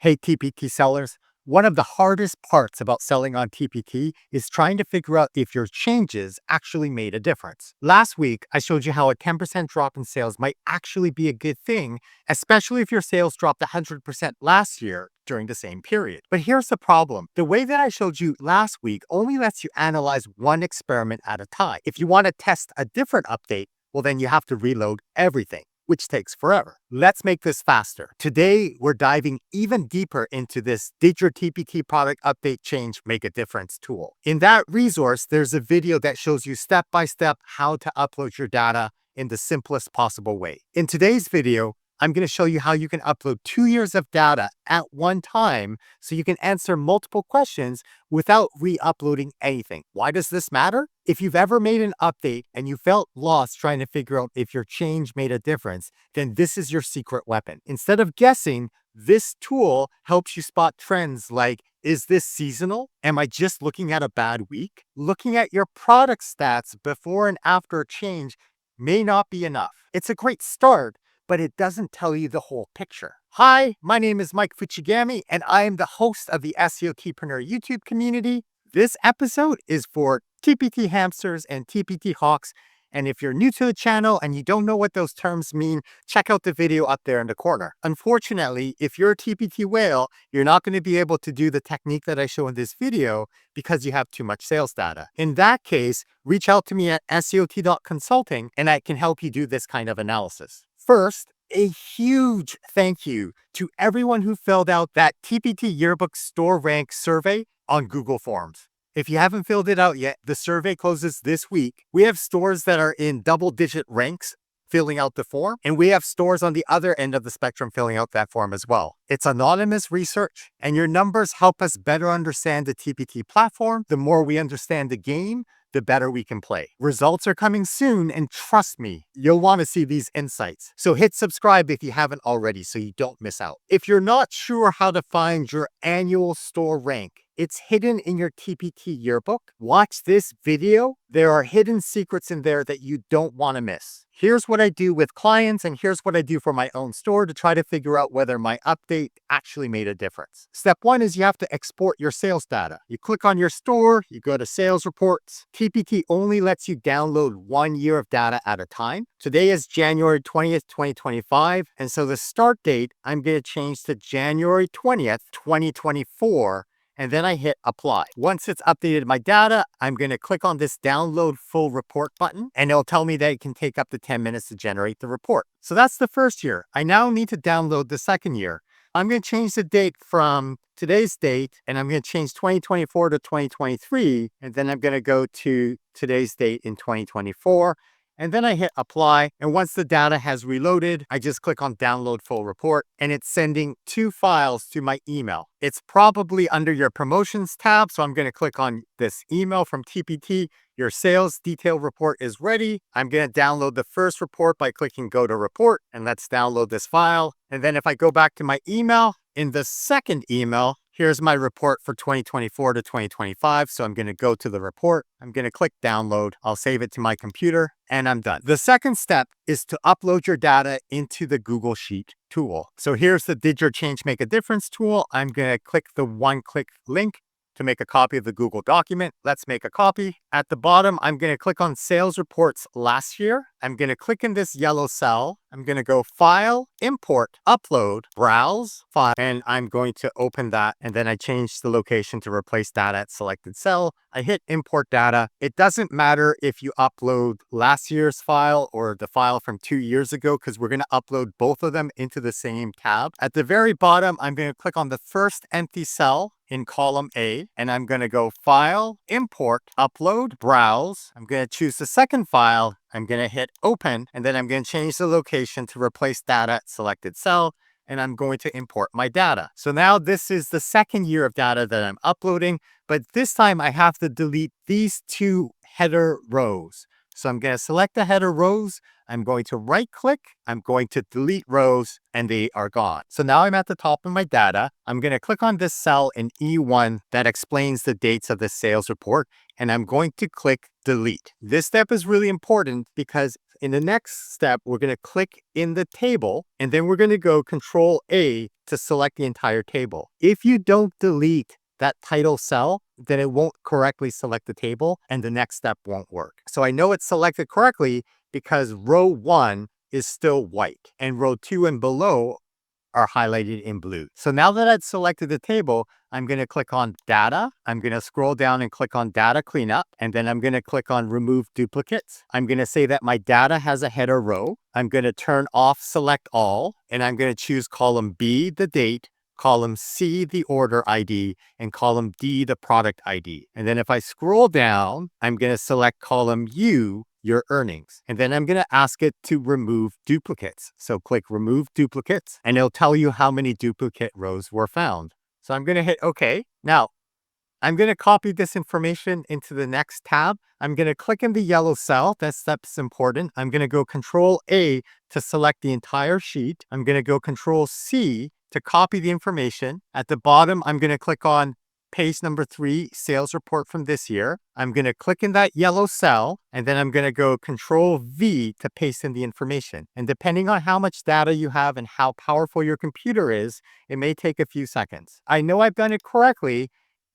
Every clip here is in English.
Hey, TPT sellers. One of the hardest parts about selling on TPT is trying to figure out if your changes actually made a difference. Last week, I showed you how a 10% drop in sales might actually be a good thing, especially if your sales dropped 100% last year during the same period. But here's the problem. The way that I showed you last week only lets you analyze one experiment at a time. If you want to test a different update, well, then you have to reload everything, which takes forever. Let's make this faster. Today, we're diving even deeper into this Did Your TPT Product Update Change Make a Difference tool. In that resource, there's a video that shows you step by step how to upload your data in the simplest possible way. In today's video, I'm going to show you how you can upload 2 years of data at one time so you can answer multiple questions without re-uploading anything. Why does this matter? If you've ever made an update and you felt lost trying to figure out if your change made a difference, then this is your secret weapon. Instead of guessing, this tool helps you spot trends like, is this seasonal? Am I just looking at a bad week? Looking at your product stats before and after a change may not be enough. It's a great start, but it doesn't tell you the whole picture. Hi, my name is Mike Fuchigami, and I am the host of the SEOtpreneur YouTube community. This episode is for TPT hamsters and TPT hawks. And if you're new to the channel and you don't know what those terms mean, check out the video up there in the corner. Unfortunately, if you're a TPT whale, you're not going to be able to do the technique that I show in this video because you have too much sales data. In that case, reach out to me at SEOT.consulting and I can help you do this kind of analysis. First, a huge thank you to everyone who filled out that TPT Yearbook Store Rank survey on Google Forms. If you haven't filled it out yet, the survey closes this week. We have stores that are in double-digit ranks filling out the form, and we have stores on the other end of the spectrum filling out that form as well. It's anonymous research, and your numbers help us better understand the TPT platform. The more we understand the game, the better we can play. Results are coming soon, and trust me, you'll want to see these insights. So hit subscribe if you haven't already so you don't miss out. If you're not sure how to find your annual store rank, it's hidden in your TPT yearbook. Watch this video. There are hidden secrets in there that you don't want to miss. Here's what I do with clients, and here's what I do for my own store to try to figure out whether my update actually made a difference. Step one is you have to export your sales data. You click on your store, you go to sales reports. TPT only lets you download 1 year of data at a time. Today is January 20th, 2025. And so the start date, I'm going to change to January 20th, 2024. And then I hit apply. Once it's updated my data, I'm going to click on this download full report button, and it'll tell me that it can take up to 10 minutes to generate the report. So that's the first year. I now need to download the second year. I'm going to change the date from today's date, and I'm going to change 2024 to 2023, and then I'm going to go to today's date in 2024. And then I hit apply. And once the data has reloaded, I just click on download full report, and it's sending 2 files to my email. It's probably under your promotions tab. So I'm going to click on this email from TPT. Your sales detail report is ready. I'm going to download the first report by clicking go to report, and let's download this file. And then if I go back to my email, in the second email, here's my report for 2024 to 2025. So I'm going to go to the report. I'm going to click download. I'll save it to my computer and I'm done. The second step is to upload your data into the Google Sheet tool. So here's the Did Your Change Make a Difference tool. I'm going to click the one-click link to make a copy of the Google document. Let's make a copy. At the bottom, I'm going to click on sales reports last year. I'm going to click in this yellow cell. I'm going to go file, import, upload, browse, file, and I'm going to open that. And then I change the location to replace data at selected cell. I hit import data. It doesn't matter if you upload last year's file or the file from 2 years ago, because we're going to upload both of them into the same tab. At the very bottom, I'm going to click on the first empty cell in column A, and I'm going to go file, import, upload, browse. I'm going to choose the second file. I'm going to hit open, and then I'm going to change the location to replace data at selected cell, and I'm going to import my data. So now this is the second year of data that I'm uploading, but this time I have to delete these 2 header rows. So I'm going to select the header rows. I'm going to right click, I'm going to delete rows, and they are gone. So now I'm at the top of my data. I'm going to click on this cell in E1 that explains the dates of the sales report, and I'm going to click delete. This step is really important because in the next step, we're going to click in the table, and then we're going to go Control A to select the entire table. If you don't delete that title cell, then it won't correctly select the table and the next step won't work. So I know it's selected correctly because row 1 is still white and row 2 and below are highlighted in blue. So now that I've selected the table, I'm going to click on Data. I'm going to scroll down and click on Data Cleanup, and then I'm going to click on Remove Duplicates. I'm going to say that my data has a header row. I'm going to turn off Select All, and I'm going to choose column B, the date, column C, the order ID, and column D, the product ID. And then if I scroll down, I'm going to select column U, your earnings. And then I'm going to ask it to remove duplicates. So click Remove Duplicates, and it'll tell you how many duplicate rows were found. So I'm going to hit OK. Now, I'm going to copy this information into the next tab. I'm going to click in the yellow cell. That step's important. I'm going to go Control A to select the entire sheet. I'm going to go Control C to copy the information. At the bottom, I'm going to click on page number 3, sales report from this year. I'm going to click in that yellow cell, and then I'm going to go Control V to paste in the information. And depending on how much data you have and how powerful your computer is, it may take a few seconds. I know I've done it correctly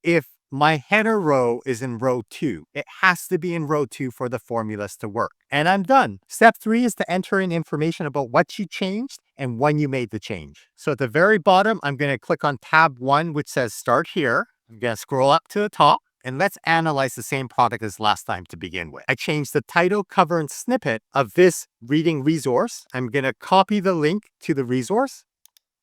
if my header row is in row 2. It has to be in row 2 for the formulas to work. And I'm done. Step 3 is to enter in information about what you changed and when you made the change. So at the very bottom, I'm going to click on tab 1, which says Start Here. I'm going to scroll up to the top, and let's analyze the same product as last time to begin with. I changed the title, cover, and snippet of this reading resource. I'm going to copy the link to the resource.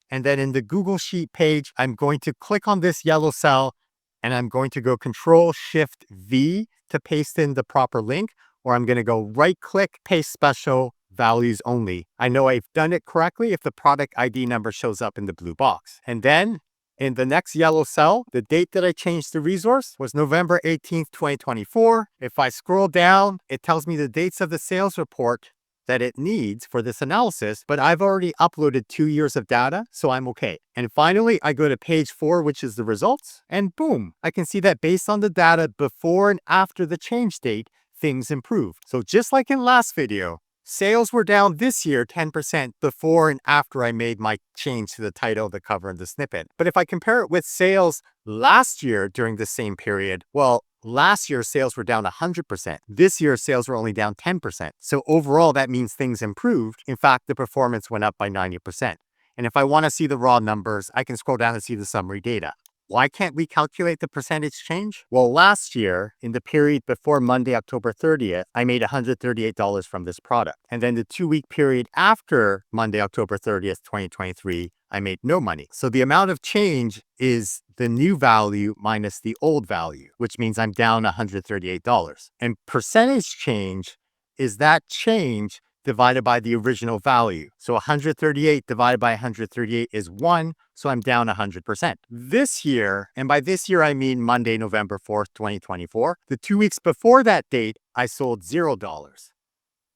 And then in the Google Sheet page, I'm going to click on this yellow cell, and I'm going to go Control-Shift-V to paste in the proper link, or I'm going to go right-click, paste special, values only. I know I've done it correctly if the product ID number shows up in the blue box. And then in the next yellow cell, the date that I changed the resource was November 18th, 2024. If I scroll down, it tells me the dates of the sales report that it needs for this analysis, but I've already uploaded 2 years of data, so I'm okay. And finally, I go to page 4, which is the results, and boom, I can see that based on the data before and after the change date, things improve. So just like in last video, sales were down this year 10% before and after I made my change to the title, the cover, and the snippet. But if I compare it with sales last year during the same period, well, last year sales were down 100%. This year sales were only down 10%. So overall, that means things improved. In fact, the performance went up by 90%. And if I want to see the raw numbers, I can scroll down and see the summary data. Why can't we calculate the percentage change? Well, last year, in the period before Monday, October 30th, I made $138 from this product. And then the 2-week period after Monday, October 30th, 2023, I made no money. So the amount of change is the new value minus the old value, which means I'm down $138. And percentage change is that change divided by the original value. So 138 divided by 138 is 1, so I'm down 100%. This year, and by this year I mean Monday, November 4th, 2024, the 2 weeks before that date, I sold $0.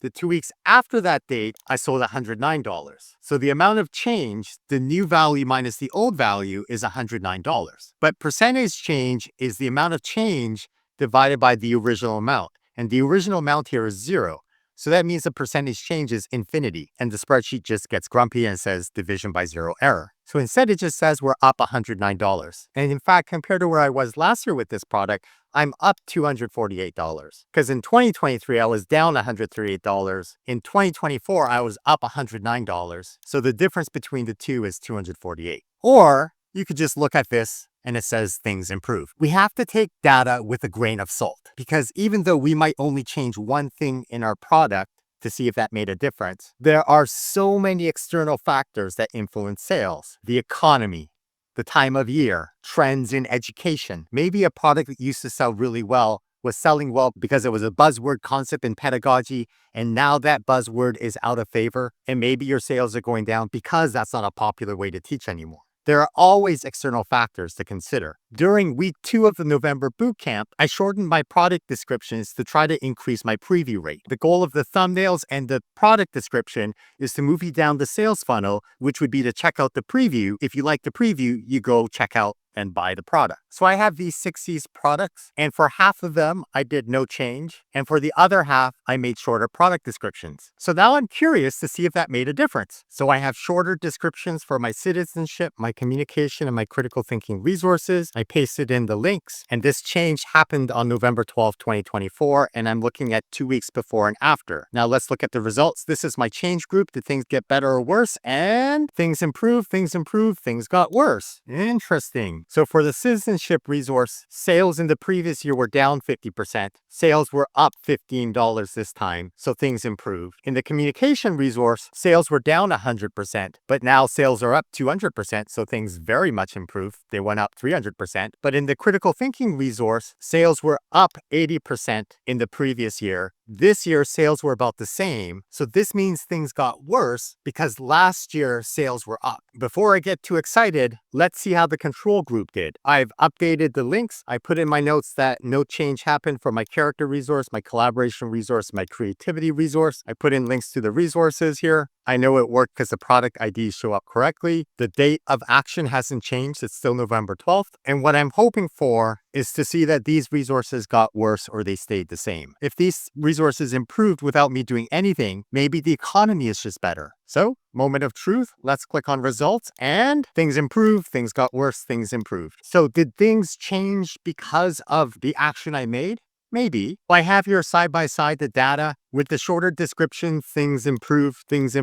The 2 weeks after that date, I sold $109. So the amount of change, the new value minus the old value, is $109. But percentage change is the amount of change divided by the original amount. And the original amount here is 0. So that means the percentage change is infinity, and the spreadsheet just gets grumpy and says division by 0 error. So instead, it just says we're up $109. And in fact, compared to where I was last year with this product, I'm up $248. Because in 2023, I was down $138. In 2024, I was up $109. So the difference between the two is $248. Or you could just look at this and it says things improve. We have to take data with a grain of salt, because even though we might only change one thing in our product to see if that made a difference, there are so many external factors that influence sales. The economy, the time of year, trends in education. Maybe a product that used to sell really well was selling well because it was a buzzword concept in pedagogy, and now that buzzword is out of favor, and maybe your sales are going down because that's not a popular way to teach anymore. There are always external factors to consider. During week 2 of the November bootcamp, I shortened my product descriptions to try to increase my preview rate. The goal of the thumbnails and the product description is to move you down the sales funnel, which would be to check out the preview. If you like the preview, you go check out and buy the product. So I have these E60 products, and for half of them, I did no change. And for the other half, I made shorter product descriptions. So now I'm curious to see if that made a difference. So I have shorter descriptions for my citizenship, my communication, and my critical thinking resources. I pasted in the links, and this change happened on November 12th, 2024, and I'm looking at 2 weeks before and after. Now let's look at the results. This is my change group. Did things get better or worse? And things improved, things got worse. Interesting. So for the citizenship resource, sales in the previous year were down 50%. Sales were up $15 this time, so things improved. In the communication resource, sales were down 100%, but now sales are up 200%, so things very much improved. They went up 300%. But in the critical thinking resource, sales were up 80% in the previous year. This year, sales were about the same. So this means things got worse because last year sales were up. Before I get too excited, let's see how the control group did. I've updated the links. I put in my notes that no change happened for my character resource, my collaboration resource, my creativity resource. I put in links to the resources here. I know it worked because the product IDs show up correctly. The date of action hasn't changed. It's still November 12th. And what I'm hoping for is to see that these resources got worse or they stayed the same. If these resources improved without me doing anything, maybe the economy is just better. So, moment of truth, let's click on results, and things improved, things got worse, things improved. So did things change because of the action I made? Maybe. I have here side by side the data with the shorter description. Things improved, things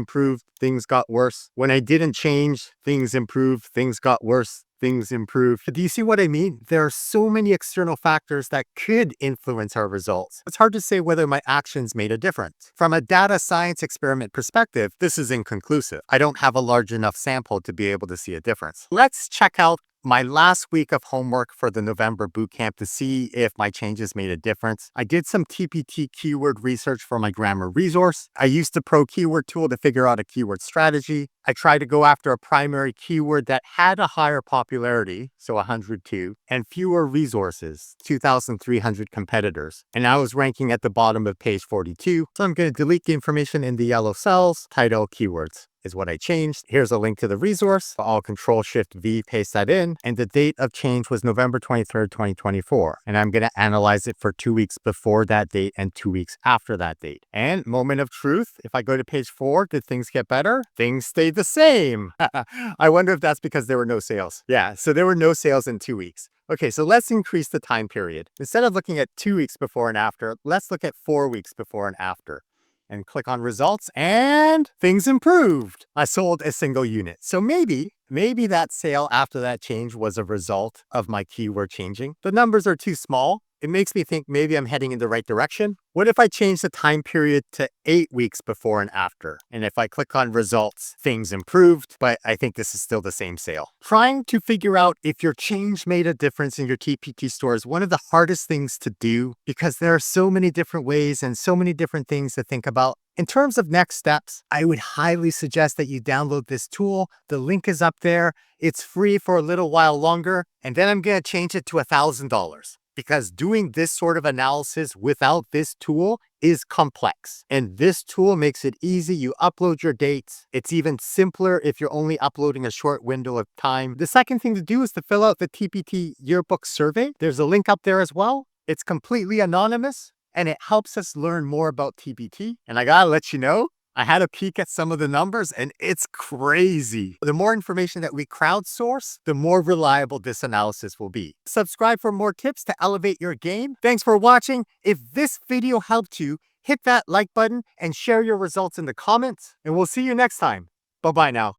got worse. When I didn't change, things improved, things got worse, things improved. Do you see what I mean? There are so many external factors that could influence our results. It's hard to say whether my actions made a difference. From a data science experiment perspective, this is inconclusive. I don't have a large enough sample to be able to see a difference. Let's check out my last week of homework for the November bootcamp to see if my changes made a difference. I did some TPT keyword research for my grammar resource. I used the Pro Keyword tool to figure out a keyword strategy. I tried to go after a primary keyword that had a higher popularity, so 102, and fewer resources, 2,300 competitors. And I was ranking at the bottom of page 42. So I'm going to delete the information in the yellow cells, title keywords is what I changed. Here's a link to the resource. I'll Control-Shift-V, paste that in. And the date of change was November 23rd, 2024. And I'm going to analyze it for 2 weeks before that date and 2 weeks after that date. And moment of truth, if I go to page 4, did things get better? Things stayed the same. I wonder if that's because there were no sales. Yeah, so there were no sales in 2 weeks. Okay, so let's increase the time period. Instead of looking at 2 weeks before and after, let's look at 4 weeks before and after. And click on results, and things improved. I sold a single unit. So maybe that sale after that change was a result of my keyword changing. The numbers are too small. It makes me think maybe I'm heading in the right direction. What if I change the time period to 8 weeks before and after? And if I click on results, things improved, but I think this is still the same sale. Trying to figure out if your change made a difference in your TPT store is one of the hardest things to do because there are so many different ways and so many different things to think about. In terms of next steps, I would highly suggest that you download this tool. The link is up there. It's free for a little while longer, and then I'm going to change it to $1,000. Because doing this sort of analysis without this tool is complex. And this tool makes it easy. You upload your dates. It's even simpler if you're only uploading a short window of time. The second thing to do is to fill out the TPT yearbook survey. There's a link up there as well. It's completely anonymous, and it helps us learn more about TPT. And I gotta let you know, I had a peek at some of the numbers and it's crazy. The more information that we crowdsource, the more reliable this analysis will be. Subscribe for more tips to elevate your game. Thanks for watching. If this video helped you, hit that like button and share your results in the comments, and we'll see you next time. Bye-bye now.